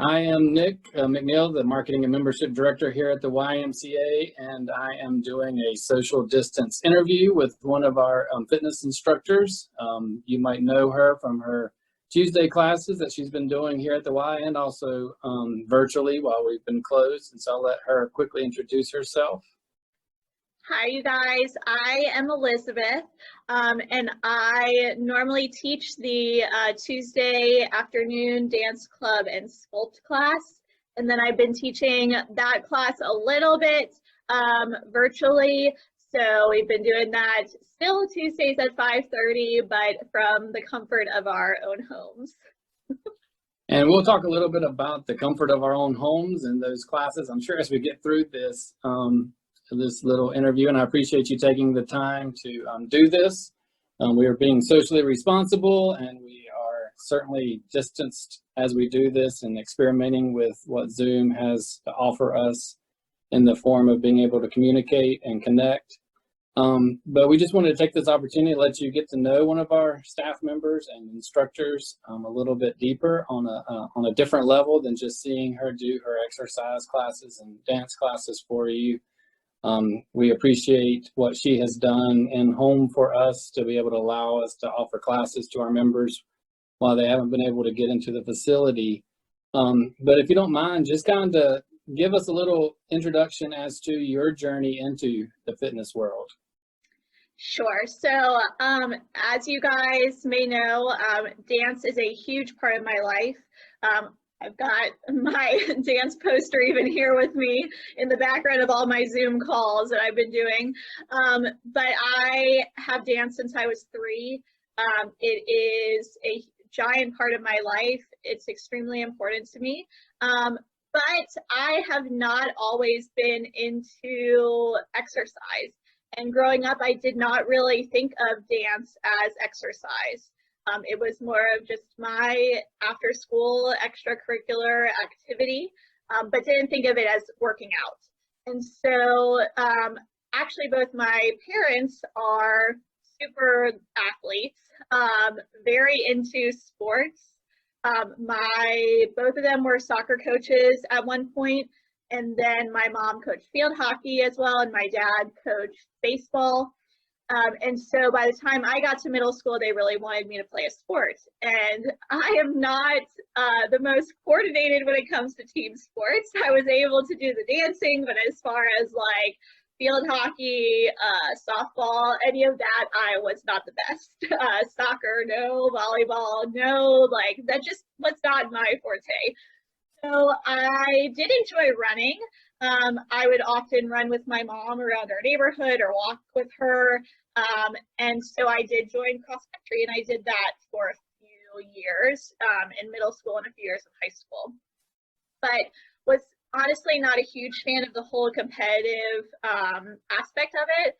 I am Nick McNeil, the Marketing and Membership Director here at the YMCA, and I am doing a social distance interview with one of our fitness instructors. You might know her from her Tuesday classes that she's been doing here at the Y and also virtually while we've been closed, and so I'll let her quickly introduce herself. Hi, you guys. I am Elizabeth, and I normally teach the Tuesday afternoon dance club and sculpt class. And then I've been teaching that class a little bit virtually. So we've been doing that still Tuesdays at 5:30, but from the comfort of our own homes. And we'll talk a little bit about the comfort of our own homes and those classes, I'm sure, as we get through this. This little interview, and I appreciate you taking the time to do this. We are being socially responsible, and we are certainly distanced as we do this and experimenting with what Zoom has to offer us in the form of being able to communicate and connect. But we just wanted to take this opportunity to let you get to know one of our staff members and instructors a little bit deeper on a different level than just seeing her do her exercise classes and dance classes for you. We appreciate what she has done in home for us to be able to allow us to offer classes to our members while they haven't been able to get into the facility. But if you don't mind, just kind of give us a little introduction as to your journey into the fitness world. Sure. So as you guys may know, dance is a huge part of my life. I've got my dance poster even here with me in the background of all my Zoom calls that I've been doing. But I have danced since I was 3. It is a giant part of my life. It's extremely important to me. But I have not always been into exercise. And growing up, I did not really think of dance as exercise. It was more of just my after school extracurricular activity, but didn't think of it as working out. And so actually both my parents are super athletes, very into sports. Both of them were soccer coaches at one point, and then my mom coached field hockey as well, and my dad coached baseball. And so by the time I got to middle school, they really wanted me to play a sport. And I am not the most coordinated when it comes to team sports. I was able to do the dancing, but as far as like field hockey, softball, any of that, I was not the best. Soccer, no. Volleyball, no. Like that just was not my forte. So I did enjoy running. I would often run with my mom around our neighborhood or walk with her. And so I did join cross country, and I did that for a few years in middle school and a few years in high school. But was honestly not a huge fan of the whole competitive aspect of it.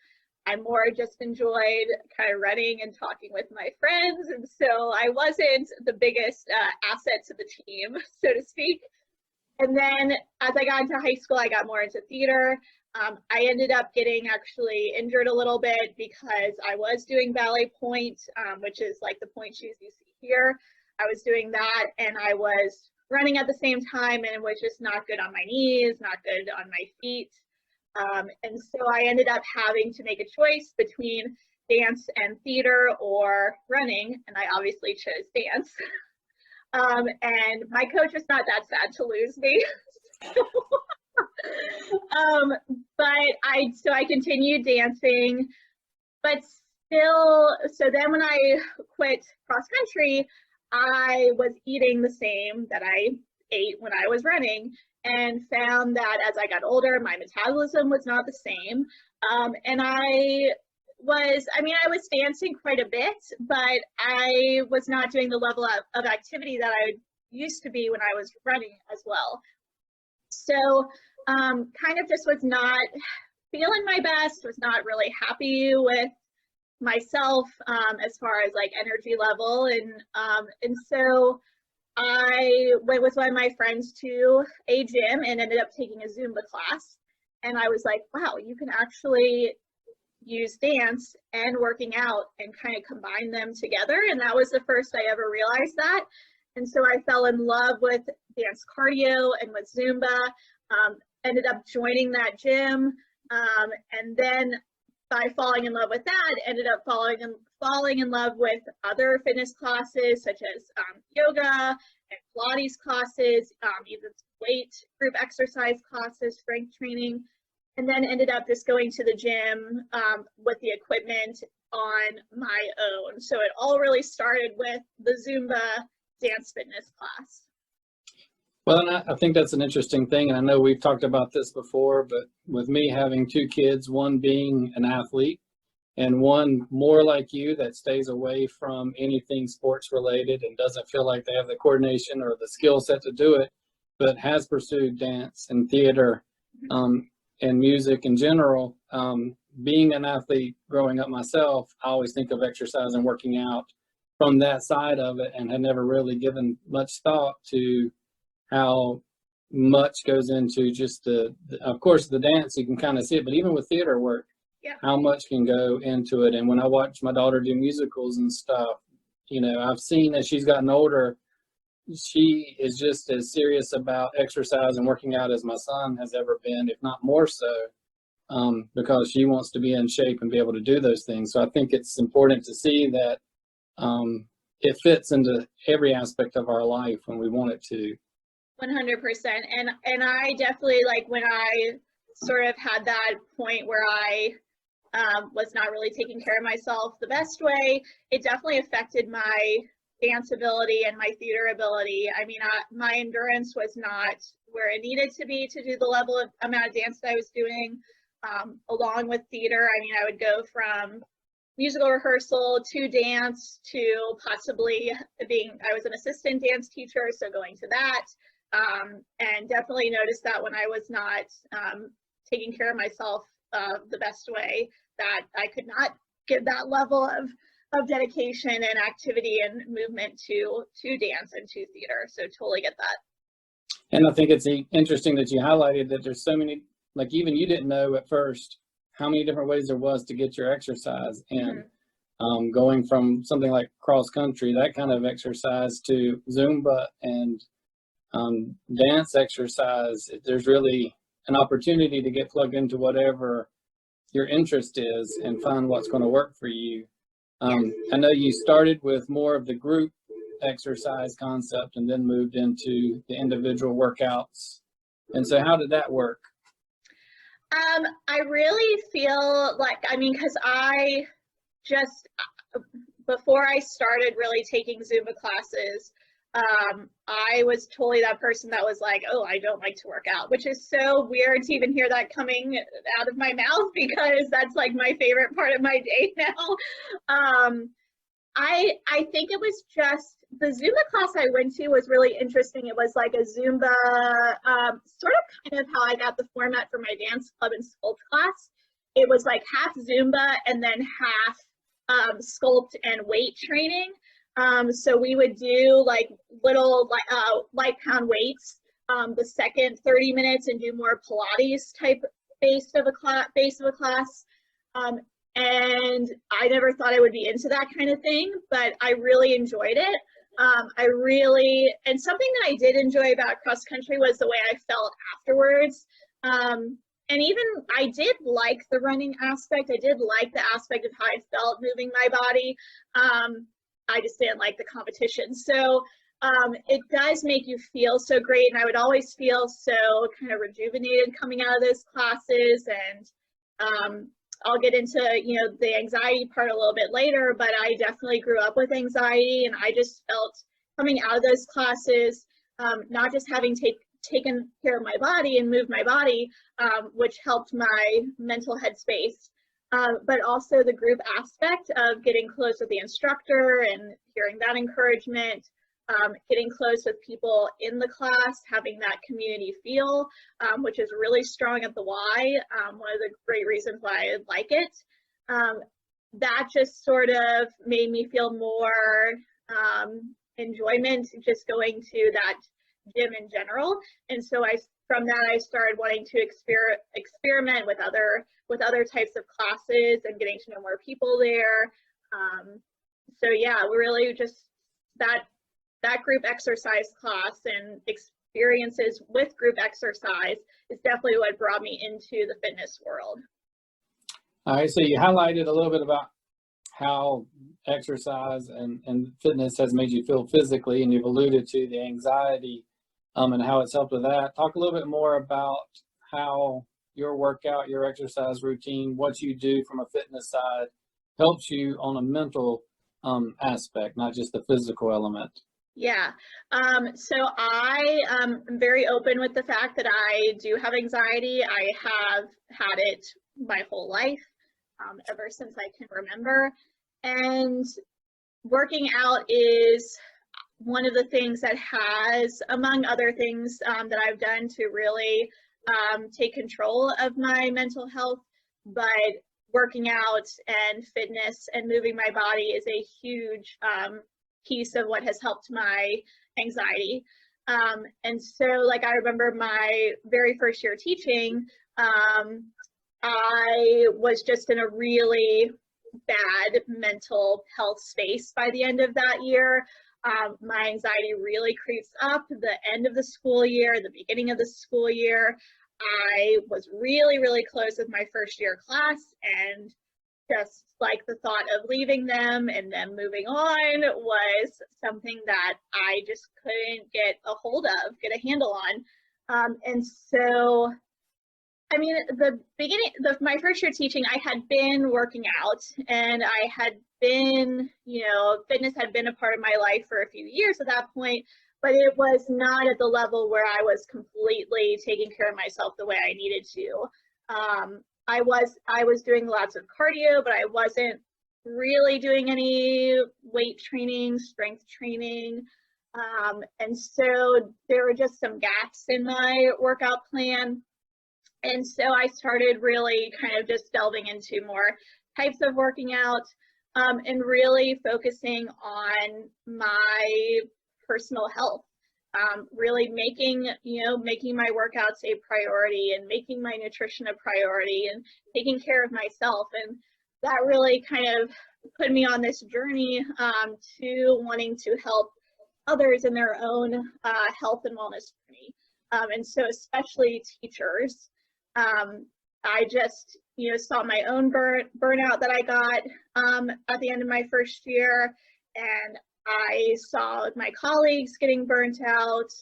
I more just enjoyed kind of running and talking with my friends. And so I wasn't the biggest asset to the team, so to speak. And then as I got into high school, I got more into theater. I ended up getting actually injured a little bit because I was doing ballet point, which is like the point shoes you see here. I was doing that, and I was running at the same time, and it was just not good on my knees, not good on my feet. And so I ended up having to make a choice between dance and theater or running, and I obviously chose dance. And my coach was not that sad to lose me. But I continued dancing, but still, so then when I quit cross country, I was eating the same that I ate when I was running, and found that as I got older, my metabolism was not the same. And I was dancing quite a bit, but I was not doing the level of activity that I used to be when I was running as well. So kind of just was not feeling my best, was not really happy with myself as far as like energy level. And so I went with one of my friends to a gym and ended up taking a Zumba class. And I was like, wow, you can actually use dance and working out and kind of combine them together. And that was the first I ever realized that. And so I fell in love with dance cardio and with Zumba, ended up joining that gym. And then by falling in love with that, ended up falling in love with other fitness classes such as yoga and Pilates classes, even weight group exercise classes, strength training, and then ended up just going to the gym with the equipment on my own. So it all really started with the Zumba dance fitness class. Well, and I think that's an interesting thing. And I know we've talked about this before, but with me having two kids, one being an athlete and one more like you that stays away from anything sports related and doesn't feel like they have the coordination or the skill set to do it, but has pursued dance and theater and music in general. Being an athlete growing up myself, I always think of exercise and working out from that side of it, and had never really given much thought to how much goes into just of course, the dance, you can kind of see it, but even with theater work, yeah, how much can go into it. And when I watch my daughter do musicals and stuff, you know, I've seen as she's gotten older, she is just as serious about exercise and working out as my son has ever been, if not more so, because she wants to be in shape and be able to do those things. So I think it's important to see that it fits into every aspect of our life when we want it to. 100%. And I definitely, like, when I sort of had that point where I was not really taking care of myself the best way, it definitely affected my dance ability and my theater ability. I mean, my endurance was not where it needed to be to do the level of amount of dance that I was doing. Along with theater, I mean, I would go from musical rehearsal to dance to possibly I was an assistant dance teacher, so going to that. And definitely noticed that when I was not taking care of myself the best way, that I could not give that level of dedication and activity and movement to dance and to theater. So totally get that. And I think it's interesting that you highlighted that there's so many, like even you didn't know at first how many different ways there was to get your exercise. And going from something like cross country, that kind of exercise, to Zumba and dance exercise, there's really an opportunity to get plugged into whatever your interest is and find what's going to work for you. I know you started with more of the group exercise concept and then moved into the individual workouts. And so how did that work? I really feel like, I mean, because I just, before I started really taking Zumba classes, I was totally that person that was like, oh, I don't like to work out, which is so weird to even hear that coming out of my mouth, because that's like my favorite part of my day now. I think it was just the Zumba class I went to was really interesting. It was like a Zumba, sort of kind of how I got the format for my dance club and sculpt class. It was like half Zumba and then half sculpt and weight training. So we would do like little light pound weights the second 30 minutes and do more Pilates type base of a class. And I never thought I would be into that kind of thing, but I really enjoyed it. And something that I did enjoy about cross country was the way I felt afterwards. And even I did like the running aspect. I did like the aspect of how I felt moving my body. I just didn't like the competition. So it does make you feel so great. And I would always feel so kind of rejuvenated coming out of those classes. And I'll get into, you know, the anxiety part a little bit later, but I definitely grew up with anxiety, and I just felt coming out of those classes, not just having taken care of my body and moved my body, which helped my mental headspace, but also the group aspect of getting close with the instructor and hearing that encouragement, getting close with people in the class, having that community feel, which is really strong at the Y, one of the great reasons why I like it. That just sort of made me feel more enjoyment just going to that gym in general. And so from that I started wanting to experiment with other types of classes and getting to know more people there. So yeah, really just that that group exercise class and experiences with group exercise is definitely what brought me into the fitness world. All right, so you highlighted a little bit about how exercise and fitness has made you feel physically, and you've alluded to the anxiety and how it's helped with that. Talk a little bit more about how your workout, your exercise routine, what you do from a fitness side helps you on a mental aspect, not just the physical element. Yeah, so I am very open with the fact that I do have anxiety. I have had it my whole life, ever since I can remember. And working out is one of the things that has, among other things that I've done to really take control of my mental health, but working out and fitness and moving my body is a huge piece of what has helped my anxiety. And so, like, I remember my very first year teaching, I was just in a really bad mental health space by the end of that year. My anxiety really creeps up the end of the school year, the beginning of the school year. I was really, really close with my first year class, and just like the thought of leaving them and then moving on was something that I just couldn't get a hold of, get a handle on. And so, I mean, my first year teaching, I had been working out, and I had been, fitness had been a part of my life for a few years at that point, but it was not at the level where I was completely taking care of myself the way I needed to. I was doing lots of cardio, but I wasn't really doing any weight training, strength training. And so there were just some gaps in my workout plan. And so I started really kind of just delving into more types of working out, and really focusing on my personal health. Really making my workouts a priority, and making my nutrition a priority, and taking care of myself. And that really kind of put me on this journey to wanting to help others in their own health and wellness journey. And so especially teachers. I just, saw my own burnout that I got at the end of my first year, and I saw my colleagues getting burnt out.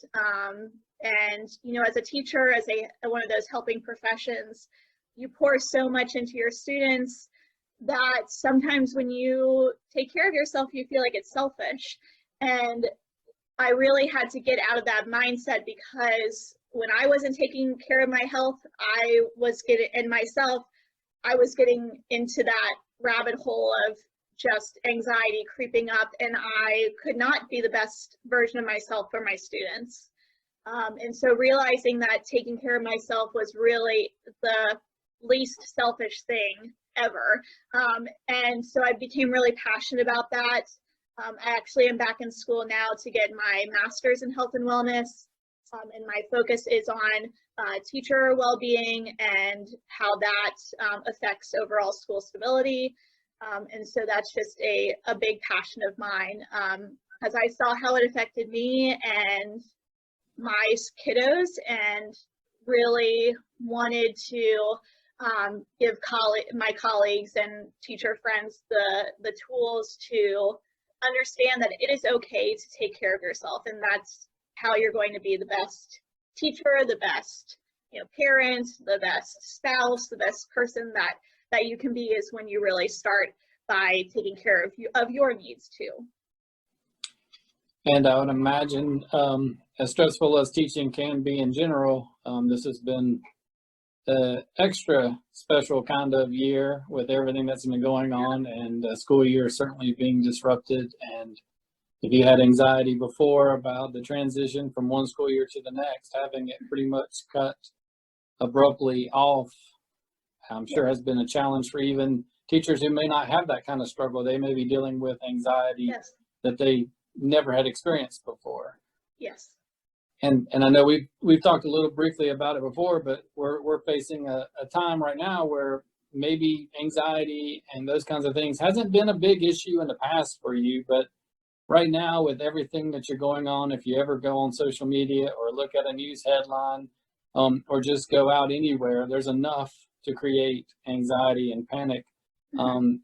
And, as a teacher, as one of those helping professions, you pour so much into your students that sometimes when you take care of yourself, you feel like it's selfish. And I really had to get out of that mindset, because when I wasn't taking care of my health, I was getting into that rabbit hole of just anxiety creeping up, and I could not be the best version of myself for my students. And so realizing that taking care of myself was really the least selfish thing ever. And so I became really passionate about that. I actually am back in school now to get my master's in health and wellness. And my focus is on teacher well-being and how that affects overall school stability. And so that's just a big passion of mine, as I saw how it affected me and my kiddos, and really wanted to give my colleagues and teacher friends the tools to understand that it is okay to take care of yourself, and that's how you're going to be the best teacher, the best parent, the best spouse, the best person that you can be, is when you really start by taking care of your needs too. And I would imagine, as stressful as teaching can be in general, this has been an extra special kind of year with everything that's been going on, and the school year certainly being disrupted. And if you had anxiety before about the transition from one school year to the next, having it pretty much cut abruptly off, I'm sure has been a challenge for even teachers who may not have that kind of struggle. They may be dealing with anxiety Yes. that they never had experienced before. Yes. And I know we've talked a little briefly about it before, but we're facing a time right now where maybe anxiety and those kinds of things hasn't been a big issue in the past for you, but right now with everything that you're going on, if you ever go on social media or look at a news headline, or just go out anywhere, there's enough to create anxiety and panic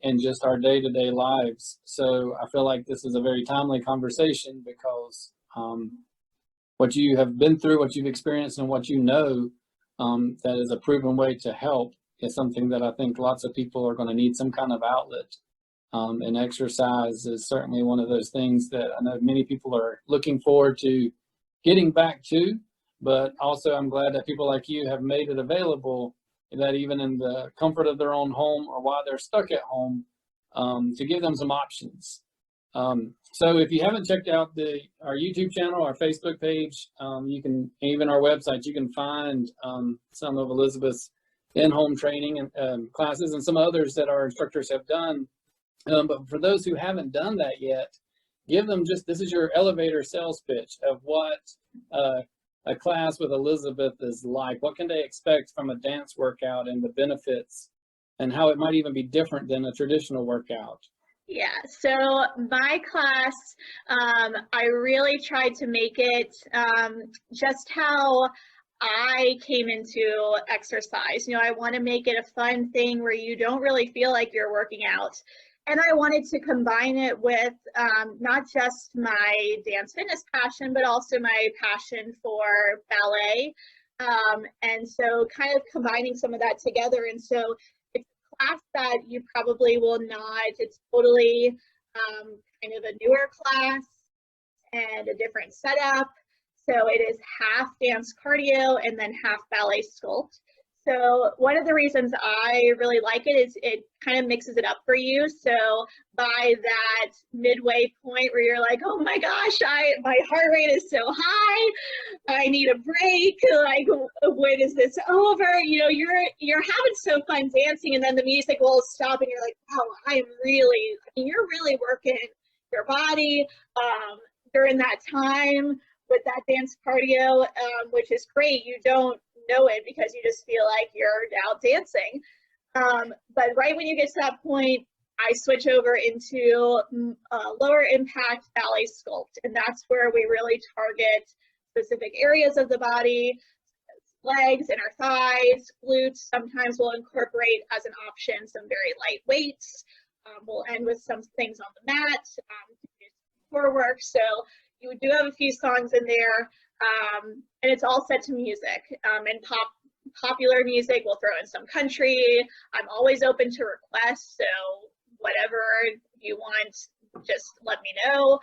in just our day-to-day lives. So I feel like this is a very timely conversation because what you have been through, what you've experienced, and what you know that is a proven way to help is something that I think lots of people are going to need some kind of outlet. And exercise is certainly one of those things that I know many people are looking forward to getting back to, but also I'm glad that people like you have made it available, that even in the comfort of their own home or while they're stuck at home, to give them some options. So if you haven't checked out our YouTube channel, our Facebook page, you can, even our website, you can find some of Elizabeth's in-home training and classes and some others that our instructors have done. But for those who haven't done that yet, give them this is your elevator sales pitch of what a class with Elizabeth is like. What can they expect from a dance workout and the benefits and how it might even be different than a traditional workout? Yeah, so my class, I really tried to make it just how I came into exercise. I want to make it a fun thing where you don't really feel like you're working out. And I wanted to combine it with not just my dance fitness passion, but also my passion for ballet. And so kind of combining some of that together. And so it's a class that you probably will not, it's totally kind of a newer class and a different setup. So it is half dance cardio and then half ballet sculpt. So one of the reasons I really like it is it kind of mixes it up for you. So by that midway point where you're like, oh my gosh, my heart rate is so high, I need a break. Like, when is this over? You're having so fun dancing, and then the music will stop, and you're like, wow, you're really working your body during that time with that dance cardio, which is great. You don't know it because you just feel like you're out dancing. But right when you get to that point, I switch over into lower impact ballet sculpt. And that's where we really target specific areas of the body, legs, inner thighs, glutes. Sometimes we'll incorporate as an option some very light weights. We'll end with some things on the mat, core work. So you do have a few songs in there, and it's all set to music, and popular music. We'll throw in some country. I'm always open to requests, so whatever you want, just let me know.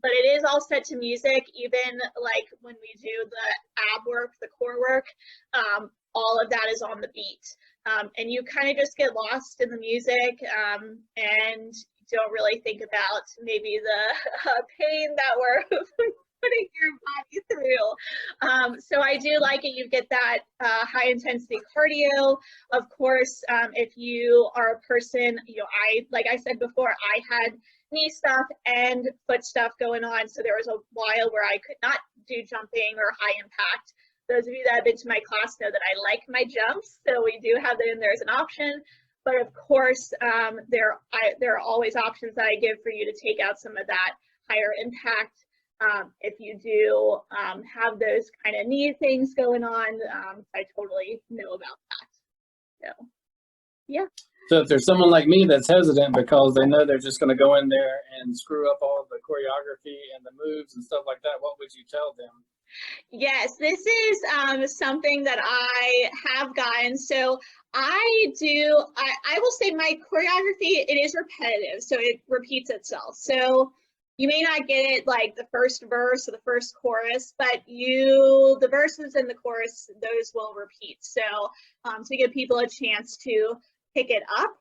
But it is all set to music, even like when we do the ab work, the core work, all of that is on the beat. And you kind of just get lost in the music, and don't really think about maybe the pain that we're putting your body through. So I do like it. You get that high intensity cardio. Of course, if you are a person, like I said before, I had knee stuff and foot stuff going on. So there was a while where I could not do jumping or high impact. Those of you that have been to my class know that I like my jumps. So we do have that in there as an option. But of course, there are always options that I give for you to take out some of that higher impact. If you do have those kind of knee things going on, I totally know about that. So, yeah. So if there's someone like me that's hesitant because they know they're just going to go in there and screw up all the choreography and the moves and stuff like that, what would you tell them? Yes, this is something that I have gotten. So I will say my choreography, it is repetitive, so it repeats itself. So you may not get it like the first verse or the first chorus, but the verses and the chorus, those will repeat. So to give people a chance to pick it up.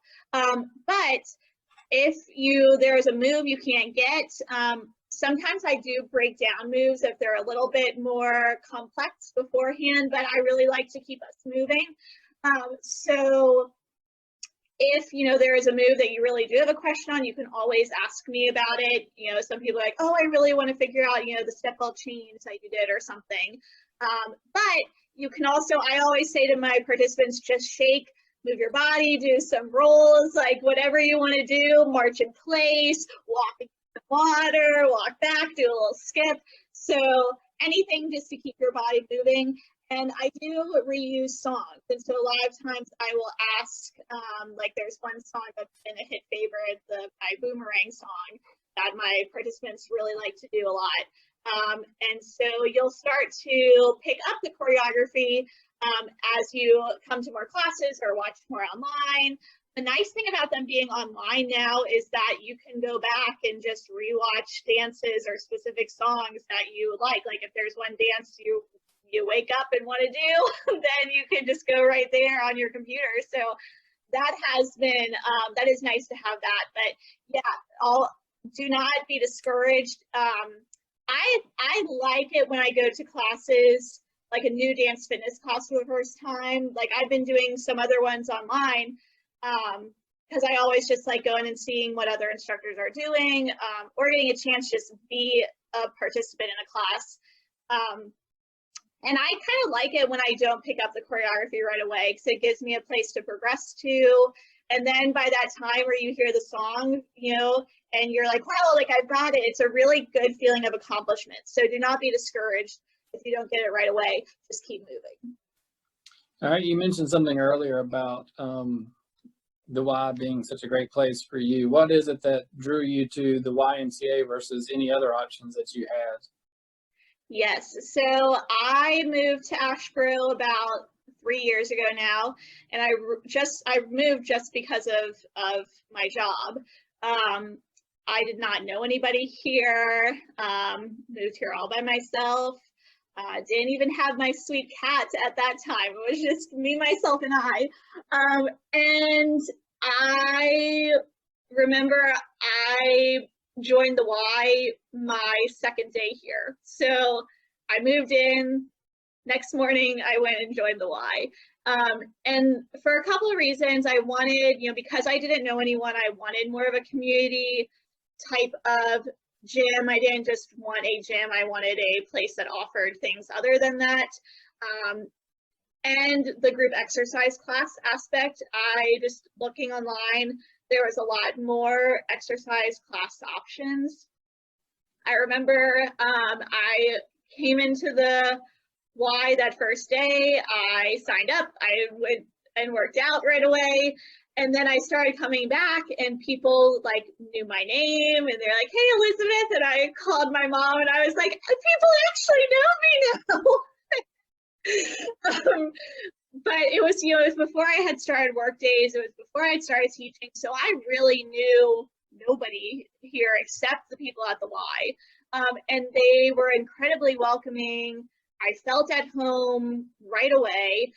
But if there's a move you can't get, sometimes I do break down moves if they're a little bit more complex beforehand, but I really like to keep us moving. So if there is a move that you really do have a question on, you can always ask me about it. Some people are like, oh, I really want to figure out the step ball change that you did or something. But you can also, I always say to my participants, just shake, move your body, do some rolls, like whatever you want to do, march in place, walk water, walk back, do a little skip. So anything just to keep your body moving. And I do reuse songs. And so a lot of times I will ask, like there's one song that's been a hit favorite, my Boomerang song, that my participants really like to do a lot. And so you'll start to pick up the choreography as you come to more classes or watch more online. The nice thing about them being online now is that you can go back and just rewatch dances or specific songs that you like. Like if there's one dance you wake up and want to do, then you can just go right there on your computer. So that has been, that is nice to have that. But yeah, do not be discouraged. I like it when I go to classes, like a new dance fitness class for the first time. Like I've been doing some other ones online, because I always just like going and seeing what other instructors are doing, or getting a chance to just be a participant in a class. And I kind of like it when I don't pick up the choreography right away, because it gives me a place to progress to. And then by that time where you hear the song, you know, and you're like, wow, like I've got it. It's a really good feeling of accomplishment. So do not be discouraged if you don't get it right away. Just keep moving. All right, you mentioned something earlier about the Y being such a great place for you. What is it that drew you to the YMCA versus any other options that you had? Yes, so I moved to Asheboro about 3 years ago now, and I moved just because of my job. I did not know anybody here. Moved here all by myself. Didn't even have my sweet cat at that time. It was just me, myself, and I. And I remember I joined the Y my second day here. So I moved in, next morning I went and joined the Y. And for a couple of reasons, I wanted, you know, because I didn't know anyone, I wanted more of a community type of gym. I didn't just want a gym, I wanted a place that offered things other than that. And the group exercise class aspect, I just looking online, there was a lot more exercise class options. I remember I came into the Y that first day, I signed up, I went and worked out right away. And then I started coming back and people like knew my name and they're like, hey, Elizabeth. And I called my mom and I was like, people actually know me now. But it was, you know, it was before I had started work days. It was before I had started teaching. So I really knew nobody here except the people at the Y. And they were incredibly welcoming. I felt at home right away.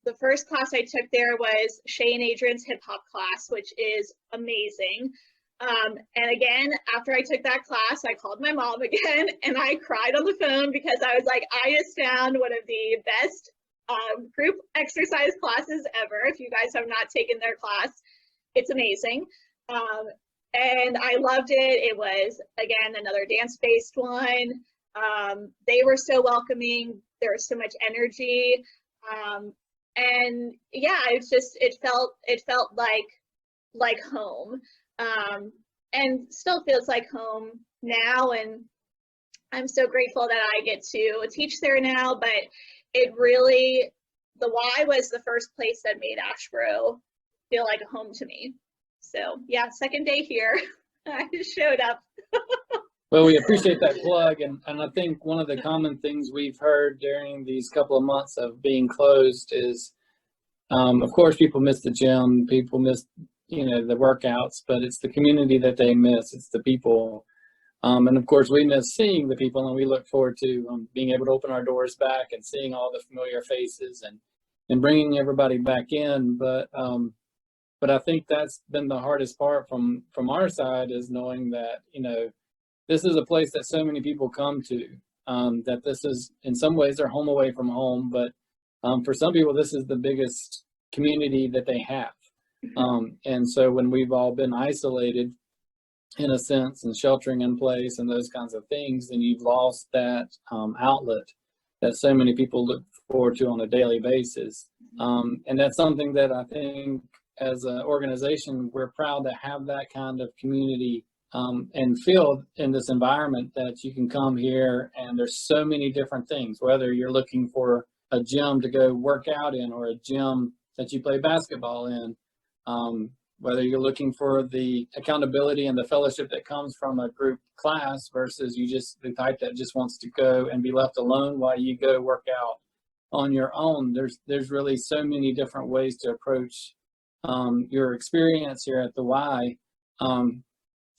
The first class I took there was Shay and Adrian's hip hop class, which is amazing. And again, after I took that class, I called my mom again and I cried on the phone because I was like, I just found one of the best group exercise classes ever. If you guys have not taken their class, it's amazing. And I loved it. It was, again, another dance-based one. They were so welcoming. There was so much energy. And yeah, it's just, it felt like home, and still feels like home now. And I'm so grateful that I get to teach there now, but it really, the Y was the first place that made Asheboro feel like a home to me. So yeah, second day here, I just showed up. Well, we appreciate that plug, and I think one of the common things we've heard during these couple of months of being closed is, of course, people miss the gym, people miss, you know, the workouts, but it's the community that they miss, it's the people. And of course, we miss seeing the people, and we look forward to being able to open our doors back and seeing all the familiar faces and bringing everybody back in. But I think that's been the hardest part from our side, is knowing that, you know, this is a place that so many people come to, that this is, in some ways, their home away from home. But for some people, this is the biggest community that they have. And so when we've all been isolated, in a sense, and sheltering in place and those kinds of things, then you've lost that outlet that so many people look forward to on a daily basis. And that's something that I think as an organization, we're proud to have that kind of community and feel in this environment that you can come here and there's so many different things, whether you're looking for a gym to go work out in or a gym that you play basketball in, whether you're looking for the accountability and the fellowship that comes from a group class versus you just the type that just wants to go and be left alone while you go work out on your own. There's really so many different ways to approach your experience here at the Y.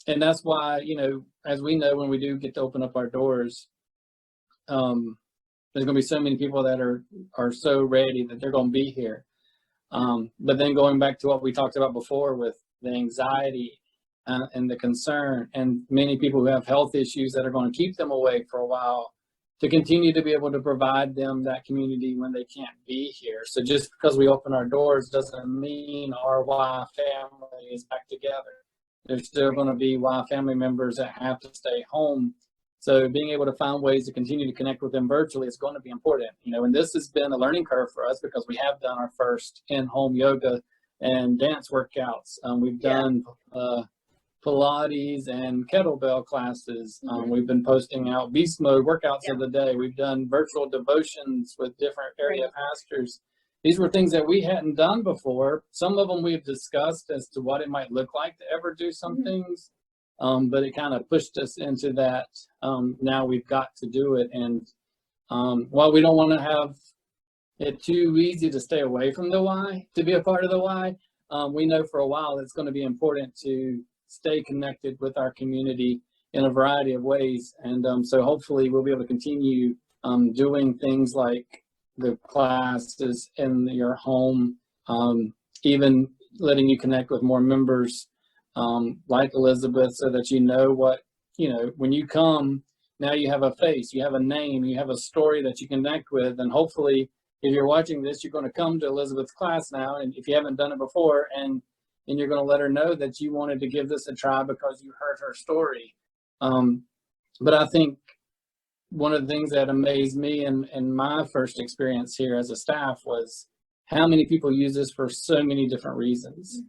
And that's why, you know, as we know, when we do get to open up our doors, there's going to be so many people that are so ready that they're going to be here. But then going back to what we talked about before with the anxiety and the concern, and many people who have health issues that are going to keep them away for a while, to continue to be able to provide them that community when they can't be here. So just because we open our doors doesn't mean our Y family is back together. There's still going to be Y family members that have to stay home. So being able to find ways to continue to connect with them virtually is going to be important. You know, and this has been a learning curve for us because we have done our first in-home yoga and dance workouts. We've done Pilates and kettlebell classes. We've been posting out beast mode workouts of the day. We've done virtual devotions with different area pastors. These were things that we hadn't done before. Some of them we've discussed as to what it might look like to ever do some things, but it kind of pushed us into that. Now we've got to do it. And while we don't want to have it too easy to stay away from the Y, to be a part of the Y, we know for a while it's going to be important to stay connected with our community in a variety of ways. And so hopefully we'll be able to continue doing things like the classes in your home, even letting you connect with more members like Elizabeth, so that you know what, you know, when you come, now you have a face, you have a name, you have a story that you connect with. And hopefully if you're watching this, you're going to come to Elizabeth's class now, and if you haven't done it before, and you're going to let her know that you wanted to give this a try because you heard her story. But I think one of the things that amazed me in my first experience here as a staff was how many people use this for so many different reasons.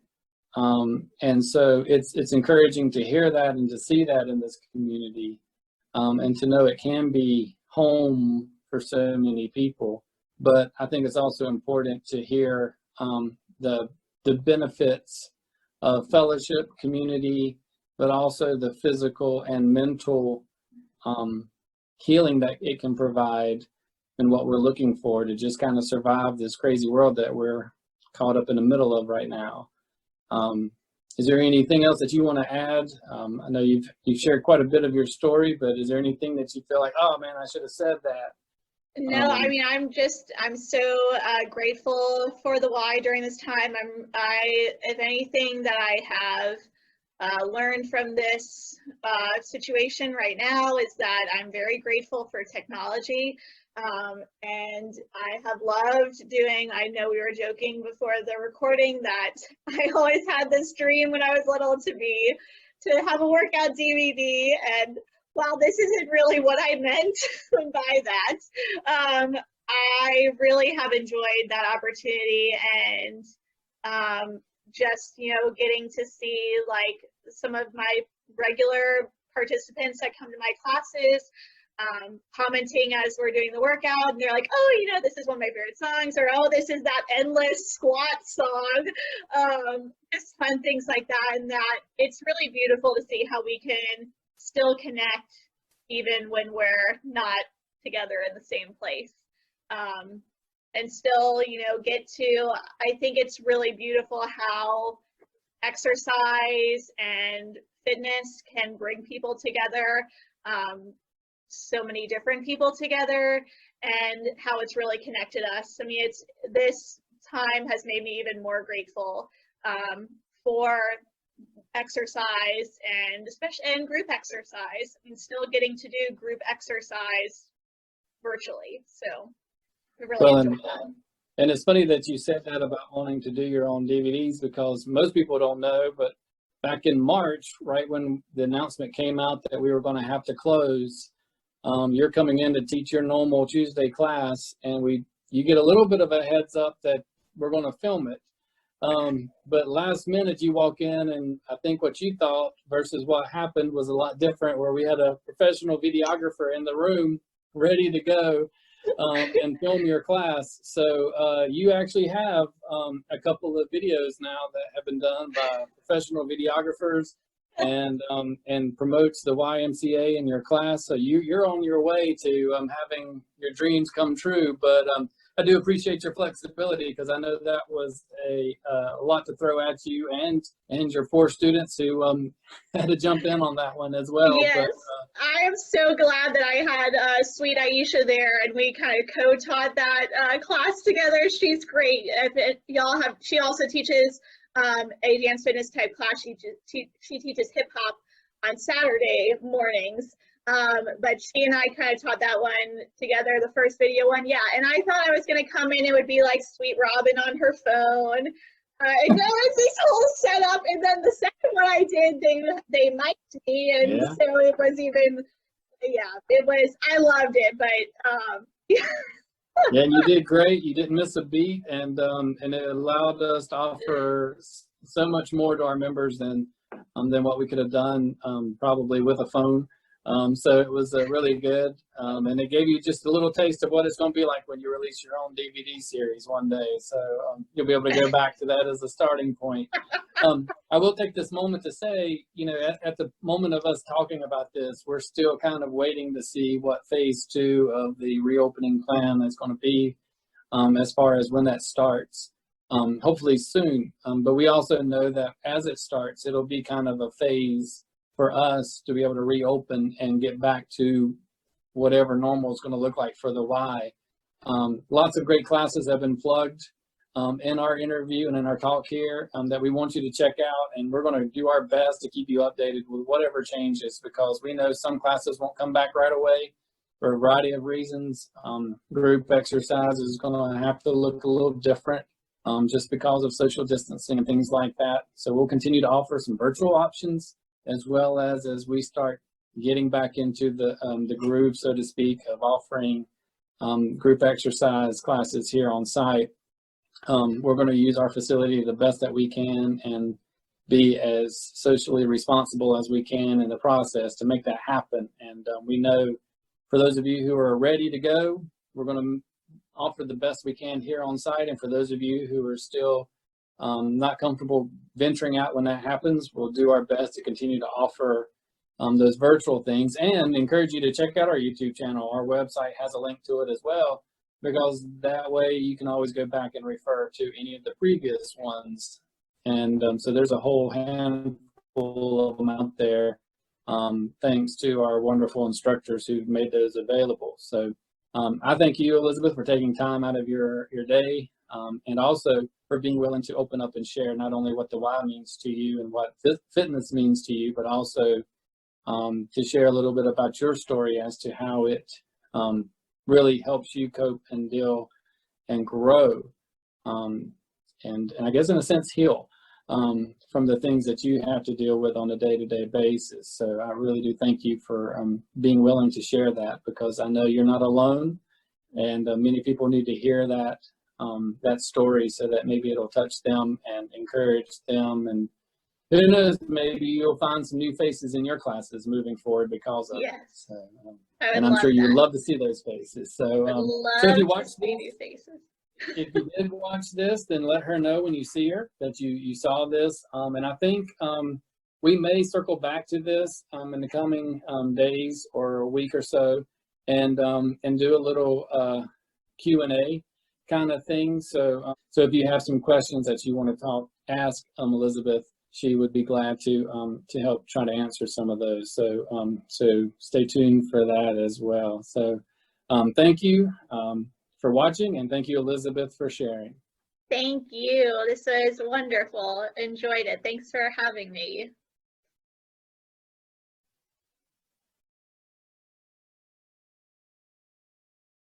And so it's encouraging to hear that and to see that in this community, and to know it can be home for so many people. But I think it's also important to hear the benefits of fellowship, community, but also the physical and mental healing that it can provide, and what we're looking for to just kind of survive this crazy world that we're caught up in the middle of right now. Is there anything else that you want to add? I know you've shared quite a bit of your story, but is there anything that you feel like, oh man, I should have said that? No, I mean, I'm so grateful for the Y during this time. If anything that I have learned from this situation right now is that I'm very grateful for technology. And I have loved doing, I know we were joking before the recording that I always had this dream when I was little to have a workout DVD, and while this isn't really what I meant by that, I really have enjoyed that opportunity, and just, you know, getting to see like some of my regular participants that come to my classes, commenting as we're doing the workout, and they're like, oh, you know, this is one of my favorite songs, or oh, this is that endless squat song, just fun things like that. And that it's really beautiful to see how we can still connect even when we're not together in the same place, and still, you know, I think it's really beautiful how exercise and fitness can bring people together, so many different people together, and how it's really connected us. I mean, this time has made me even more grateful for exercise, and especially group exercise, and still getting to do group exercise virtually. So I really enjoyed that. And it's funny that you said that about wanting to do your own DVDs, because most people don't know, but back in March, right when the announcement came out that we were going to have to close, you're coming in to teach your normal Tuesday class, and you get a little bit of a heads up that we're going to film it. But last minute you walk in, and I think what you thought versus what happened was a lot different, where we had a professional videographer in the room ready to go and film your class. So you actually have a couple of videos now that have been done by professional videographers, and promotes the YMCA in your class. So you're on your way to having your dreams come true. But I do appreciate your flexibility, because I know that was a lot to throw at you and your 4 students who had to jump in on that one as well. Yes, But, I am so glad that I had sweet Aisha there, and we kind of co-taught that class together. She's great. She also teaches a dance fitness type class. She teaches hip hop on Saturday mornings. But she and I kind of taught that one together, the first video one. Yeah, and I thought I was going to come in, it would be like Sweet Robin on her phone. And that was this whole setup. And then the second one I did, they mic'd me. And so it was even, I loved it. But yeah, and you did great. You didn't miss a beat, and it allowed us to offer so much more to our members than what we could have done probably with a phone. So it was really good, and it gave you just a little taste of what it's going to be like when you release your own DVD series one day. So you'll be able to go back to that as a starting point. I will take this moment to say, at the moment of us talking about this, we're still kind of waiting to see what phase 2 of the reopening plan is going to be, as far as when that starts. Hopefully soon. But we also know that as it starts, it'll be kind of a phase for us to be able to reopen and get back to whatever normal is going to look like for the Y. Lots of great classes have been plugged in our interview and in our talk here that we want you to check out, and we're going to do our best to keep you updated with whatever changes, because we know some classes won't come back right away for a variety of reasons. Group exercise is going to have to look a little different just because of social distancing and things like that. So we'll continue to offer some virtual options, as well as we start getting back into the groove, so to speak, of offering group exercise classes here on site. We're going to use our facility the best that we can and be as socially responsible as we can in the process to make that happen. And we know for those of you who are ready to go, we're going to offer the best we can here on site. And for those of you who are still not comfortable venturing out when that happens, we'll do our best to continue to offer those virtual things, and encourage you to check out our YouTube channel. Our website has a link to it as well, because that way you can always go back and refer to any of the previous ones. And so there's a whole handful of them out there, thanks to our wonderful instructors who've made those available. So I thank you, Elizabeth, for taking time out of your day, and also for being willing to open up and share not only what the Y means to you and what fitness means to you, but also to share a little bit about your story as to how it really helps you cope and deal and grow, and I guess in a sense heal from the things that you have to deal with on a day-to-day basis. So I really do thank you for being willing to share that, because I know you're not alone, and many people need to hear that story, so that maybe it'll touch them and encourage them. And who knows, maybe you'll find some new faces in your classes moving forward because of it. So, and I'm sure you would love to see those faces. So, so if you watch new faces. If you did watch this, then let her know when you see her that you saw this. And I think we may circle back to this in the coming days or a week or so, and do a little Q&A kind of thing. So so if you have some questions that you want to ask Elizabeth, she would be glad to help try to answer some of those. So so stay tuned for that as well. So thank you for watching, and thank you, Elizabeth, for sharing. Thank you. This was wonderful. Enjoyed it. Thanks for having me.